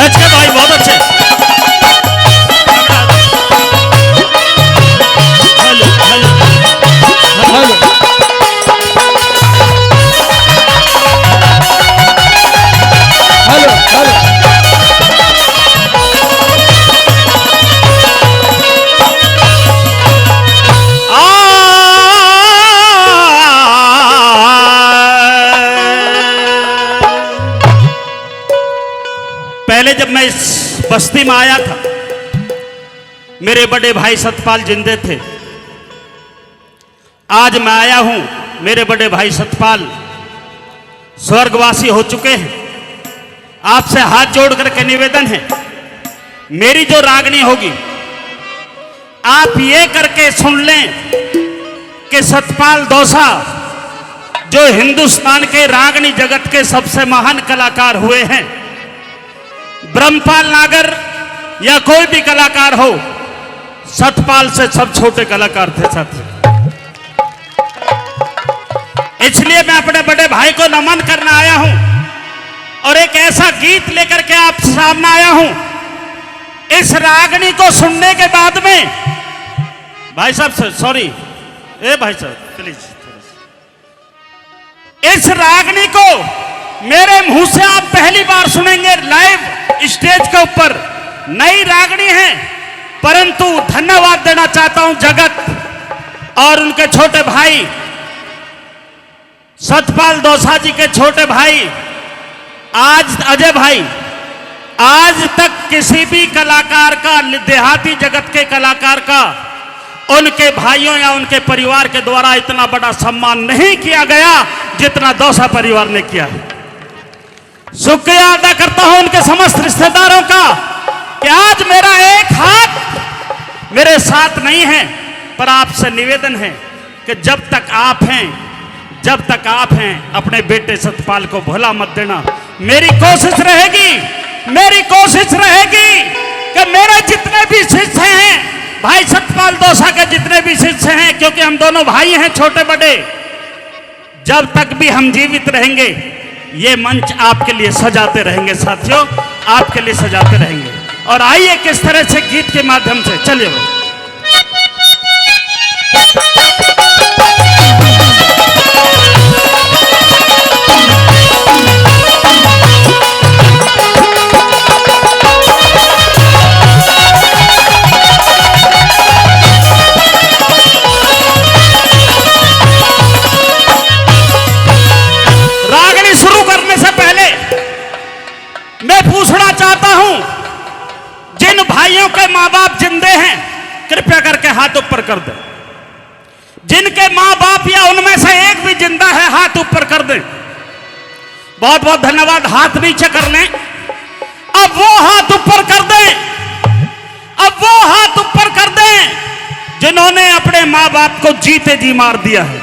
सहज के भाई बहुत अच्छे। Hello hello hello hello hello. पहले जब मैं इस बस्ती में आया था, मेरे बड़े भाई सतपाल जिंदे थे। आज मैं आया हूं, मेरे बड़े भाई सतपाल स्वर्गवासी हो चुके हैं। आपसे हाथ जोड़ करके निवेदन है, मेरी जो रागनी होगी आप ये करके सुन लें कि सतपाल दौसा जो हिंदुस्तान के रागनी जगत के सबसे महान कलाकार हुए हैं, ब्रह्मपाल नागर या कोई भी कलाकार हो, सतपाल से सब छोटे कलाकार थे साथी। इसलिए मैं अपने बड़े भाई को नमन करने आया हूं और एक ऐसा गीत लेकर के आप सामने आया हूं। इस रागनी को सुनने के बाद में भाई साहब सॉरी, ए भाई साहब प्लीज, इस रागनी को मेरे मुंह से आप पहली बार सुनेंगे लाइव स्टेज के ऊपर। नई रागनी है, परंतु धन्यवाद देना चाहता हूं जगत और उनके छोटे भाई सतपाल दौसा जी के छोटे भाई आज अजय भाई। आज तक किसी भी कलाकार का, देहाती जगत के कलाकार का, उनके भाइयों या उनके परिवार के द्वारा इतना बड़ा सम्मान नहीं किया गया जितना दौसा परिवार ने किया है। शुक्रिया अदा करता हूं उनके समस्त रिश्तेदारों का कि आज मेरा एक हाथ मेरे साथ नहीं है, पर आपसे निवेदन है कि जब तक आप हैं अपने बेटे सतपाल को भुला मत देना। मेरी कोशिश रहेगी कि मेरे जितने भी शिष्य हैं, भाई सतपाल दौसा के जितने भी शिष्य हैं, क्योंकि हम दोनों भाई हैं छोटे बड़े, जब तक भी हम जीवित रहेंगे ये मंच आपके लिए सजाते रहेंगे साथियों, आपके लिए सजाते रहेंगे। और आइए किस तरह से गीत के माध्यम से, चलिए भाई। भाइयों के मां बाप जिंदे हैं, कृपया करके हाथ ऊपर कर दें। जिनके मां बाप या उनमें से एक भी जिंदा है, हाथ ऊपर कर दें। बहुत बहुत धन्यवाद। हाथ नीचे कर लें। अब वो हाथ ऊपर कर दें, अब वो हाथ ऊपर कर दें जिन्होंने अपने मां बाप को जीते जी मार दिया है।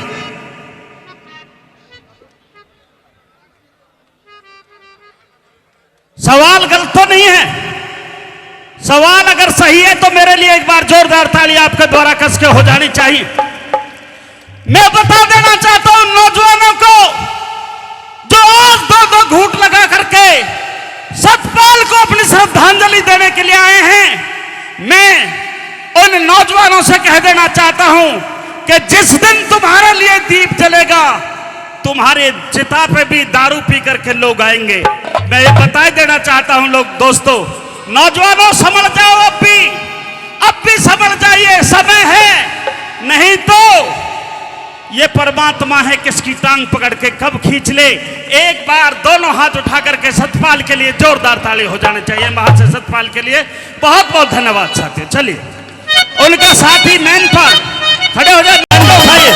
सवाल गलत तो नहीं है? सवाल अगर सही है तो मेरे लिए एक बार जोरदार ताली आपके द्वारा कस के हो जानी चाहिए। मैं बता देना चाहता हूं नौजवानों को जो आज दो घूंट लगा करके सतपाल को अपनी श्रद्धांजलि देने के लिए आए हैं, मैं उन नौजवानों से कह देना चाहता हूं कि जिस दिन तुम्हारे लिए दीप जलेगा, तुम्हारे चिता पे भी दारू पी करके लोग आएंगे। मैं ये बता देना चाहता हूं लोग, दोस्तों, नौजवानों समझ जाओ, अब भी समझ जाइए, समय है, नहीं तो ये परमात्मा है किसकी टांग पकड़ के कब खींच ले। एक बार दोनों हाथ उठा करके सतपाल के लिए जोरदार ताली हो जाने चाहिए। महाशय सतपाल के लिए बहुत बहुत धन्यवाद साथियों। चलिए उनका साथी मैन पर खड़े हो जाए, मैन को उठाइए।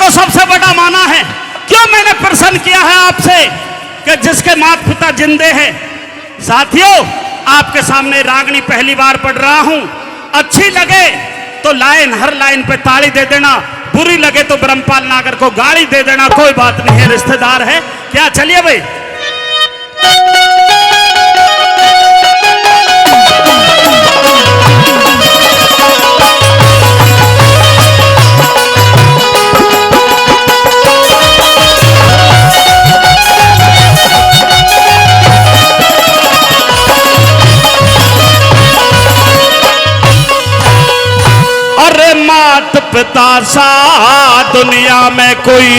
सबसे बड़ा माना है, क्यों मैंने प्रश्न किया है आपसे कि जिसके माता पिता जिंदे हैं। साथियों, आपके सामने रागनी पहली बार पढ़ रहा हूं, अच्छी लगे तो हर लाइन पे ताली दे देना। बुरी लगे तो ब्रह्मपाल नागर को गाड़ी दे देना, कोई बात नहीं है, रिश्तेदार है क्या। चलिए भाई। अरे मात पिता सा दुनिया में कोई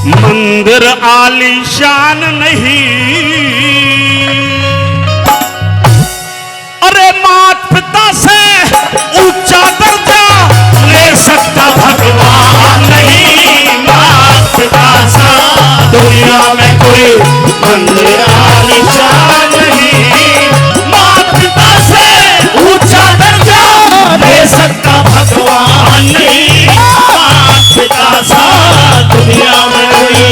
मंदिर आलीशान नहीं। अरे मात पिता से ऊंचा दर्जा ले सकता भगवान नहीं। मात पिता सा दुनिया में कोई मंदिर आलीशान नहीं। मात पिता से ऊंचा दर्जा ले सकता भगवान नहीं। मात पिता सा दुनिया में कोई।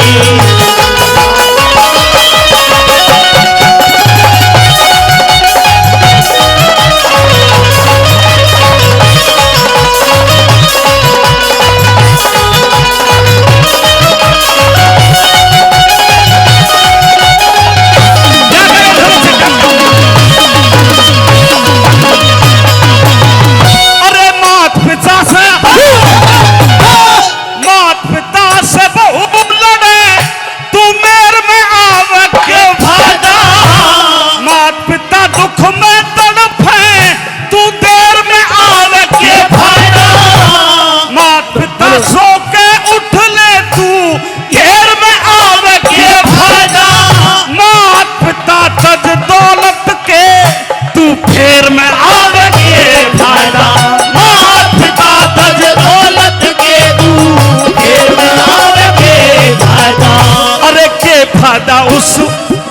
उस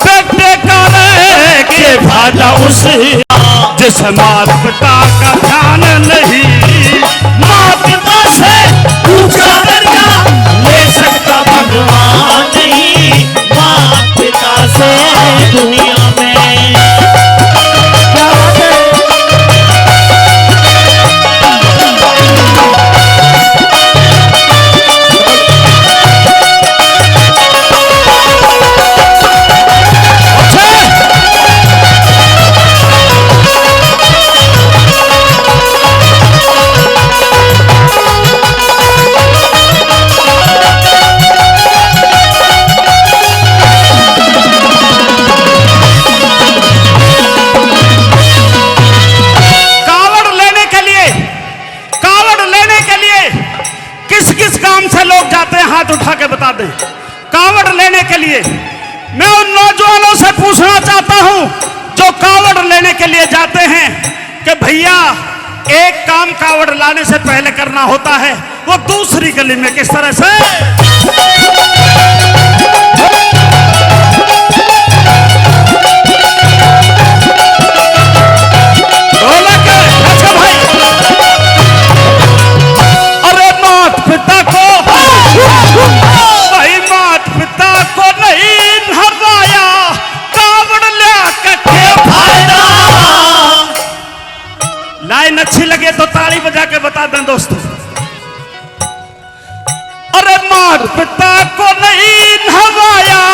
बेटे का रहे के फायदा उस जिस मात पिता का ध्यान नहीं। मात पिता से ऊंचा दर्जा ले सकता भगवान नहीं। मात पिता से दुनिया में हाथ उठा के बता दें। कावड़ लेने के लिए मैं उन नौजवानों से पूछना चाहता हूं जो कावड़ लेने के लिए जाते हैं कि भैया एक काम कावड़ लाने से पहले करना होता है, वो दूसरी गली में किस तरह से लाइन अच्छी लगे तो ताली बजा के बता दें दोस्तों। अरे मात पिता को नहीं नहवाया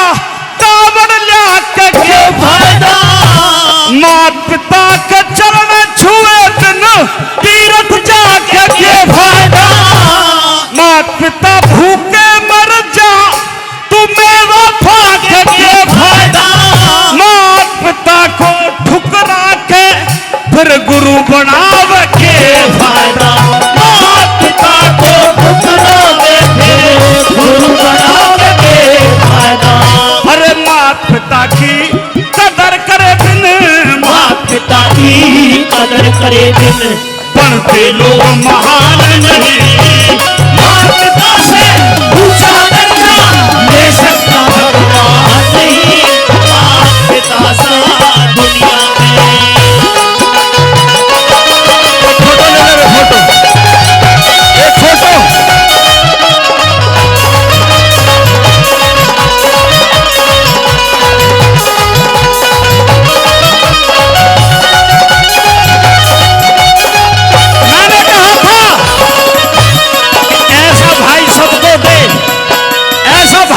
कावड़ ला के क्या फायदा। मात पिता के चरण छुए दिन तीर्थ जाके क्या फायदा। मात पिता भूखे मर जा तुम्हें वफा के क्या फायदा। मात पिता को ठुकरा के फिर गुरु बनाव के फायदा। मात पिता को ठुकरावे फिर गुरु बनाव के फायदा। अरे मात पिता की कदर करे बिन, मात पिता की कदर करे बिन बनते लोग महान नहीं। मात पिता से ऊंचा दर्जा ले सकता भगवान नहीं। मात पिता सा दुनिया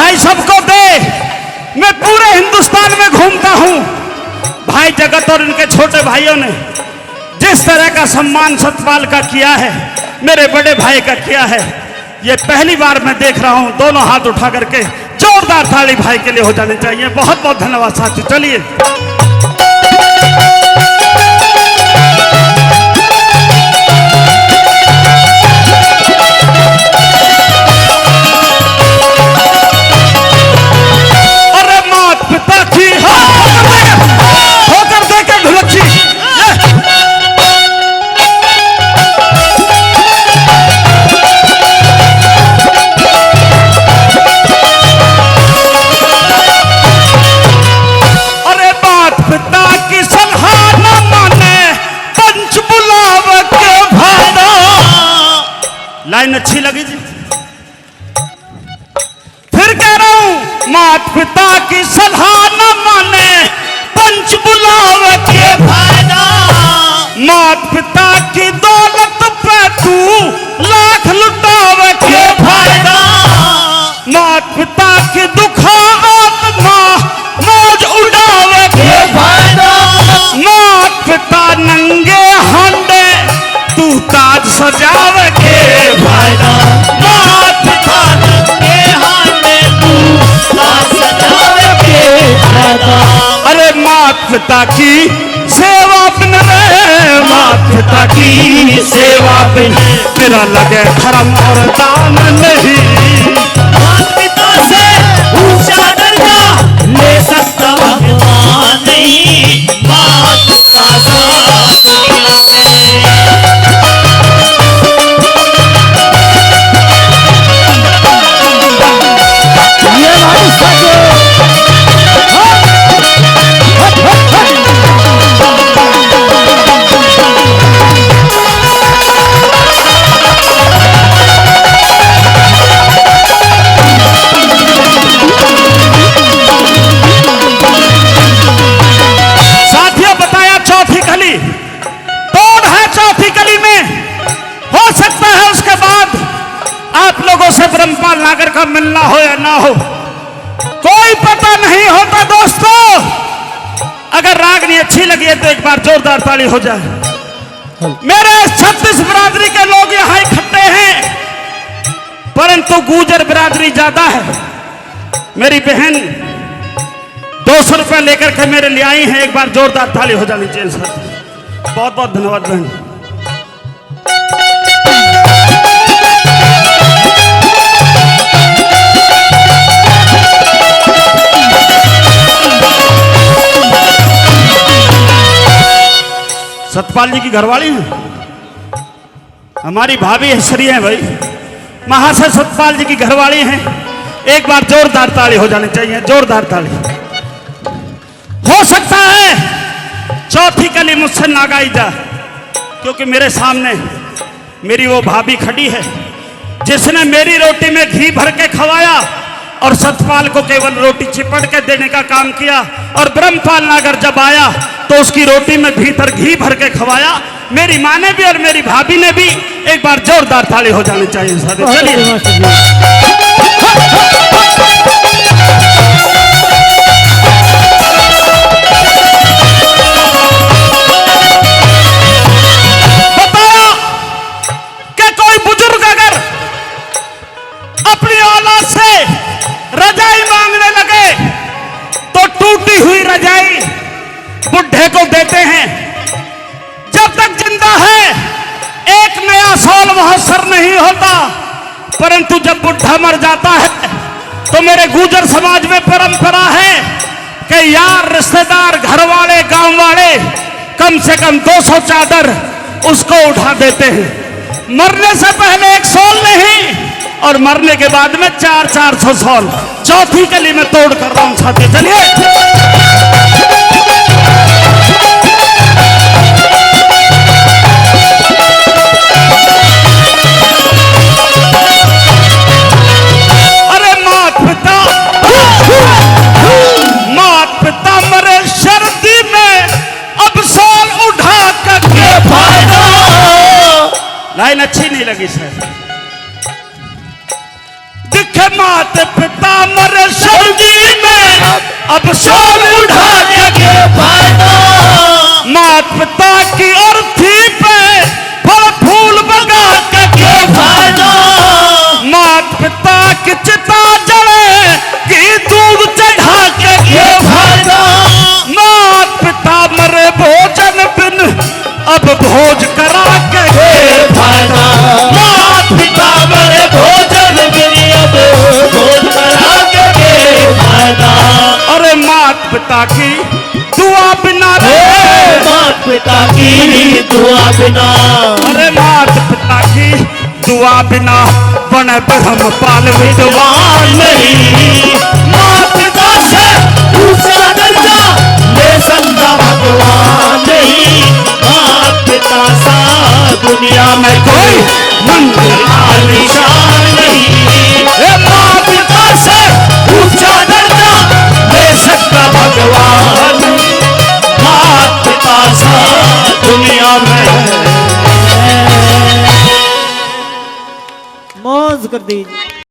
भाई सबको दे। मैं पूरे हिंदुस्तान में घूमता हूं, भाई जगत और इनके छोटे भाइयों ने जिस तरह का सम्मान सतपाल का किया है, मेरे बड़े भाई का किया है, ये पहली बार मैं देख रहा हूं। दोनों हाथ उठा करके जोरदार ताली भाई के लिए हो जानी चाहिए। बहुत बहुत धन्यवाद साथी। चलिए होकर देकर ढुलक्की अरे बात पिता की सलाह न माने पंच बुलाव के भाड़ा। लाइन अच्छी लगी जी? फिर कह रहा हूं, मात पिता की सलाह न माने पंच बुलाव के फायदा। मात पिता की दौलत पे तू लाख लुटाव के फायदा। मात पिता की दुखा आत्मा मौज उड़ाव के फायदा। मात पिता नंगे हांडे तू ताज सजाव के फायदा। मात पिता नंगे हांडे तू ताज सजाव के फायदा। अरे मात पिता की सेवा बिन रे, मात पिता की सेवा बिन तेरा लगे धर्म और दान नहीं। मात पिता से ऊंचा दर्जा ले सकता भगवान नहीं। मात पिता साथ दुनिया में ये भाई सके से ब्रह्मपाल नागर का मिलना हो या ना हो कोई पता नहीं होता दोस्तों। अगर रागनी अच्छी लगी है तो एक बार जोरदार ताली हो जाए। मेरे 36 बिरादरी के लोग यहां इकट्ठे हैं, परंतु गुर्जर बिरादरी ज्यादा है। मेरी बहन 200 रुपए लेकर के मेरे लिए आई हैं। एक बार जोरदार ताली हो जानी चाहिए सर। बहुत बहुत धन्यवाद बहन। सतपाल जी की घरवाली है, हमारी भाभी हसरी है भाई, महाशय सतपाल जी की घरवाली हैं। एक बार जोरदार ताली हो जानी चाहिए, जोरदार ताली। हो सकता है चौथी कली मुझसे ना गाई जा, क्योंकि मेरे सामने मेरी वो भाभी खड़ी है जिसने मेरी रोटी में घी भर के खवाया और सतपाल को केवल रोटी चिपड़ के देने का काम किया। और ब्रह्मपाल नागर जब आया तो उसकी रोटी में भीतर घी भर के खवाया। मेरी माँ ने भी और मेरी भाभी ने भी। एक बार जोरदार ताली हो जानी चाहिए सारे। चलिए बताया कि कोई बुजुर्ग अगर अपनी औलाद से रजाई मांगने लगे तो टूटी हुई रजाई बुढ़े को देते हैं। जब तक जिंदा है एक नया साल मुहस्सर नहीं होता, परंतु जब बुढ़ा मर जाता है तो मेरे गुर्जर समाज में परंपरा है कि यार, रिश्तेदार, घर वाले, गांव वाले कम से कम 200 चादर उसको उठा देते हैं। मरने से पहले एक सौल नहीं और मरने के बाद में 400 सौल। चौथी कली में तोड़ कर रहा हूं साथी। चलिए लाइन अच्छी नहीं लगी सर। दिखे मात पिता मरे अब शोर उठा के फायदा। मात पिता की अर्थी पे फल फूल बगा के फायदा। मात पिता की चिता जले की दूध चढ़ा के फायदा। मात पिता मरे भोजन बिन अब भोज करा के फायदा। मात पिता मरे भोजन बिन अब भोज करा के फायदा। अरे मात पिता की दुआ बिना रे, मात पिता की दुआ बिना, अरे मात पिता की दुआ बिना बने ब्रह्म पाल विद्वान नहीं। मात पिता से ऊंचा दर्जा ले सकता भगवान नहीं। मात पिता सा दुनिया में कोई मंदिर आलीशान नहीं। मात पिता से ऊंचा दर्जा ले सकता भगवान नहीं। मात पिता सा दुनिया में। मौज कर दीजिए।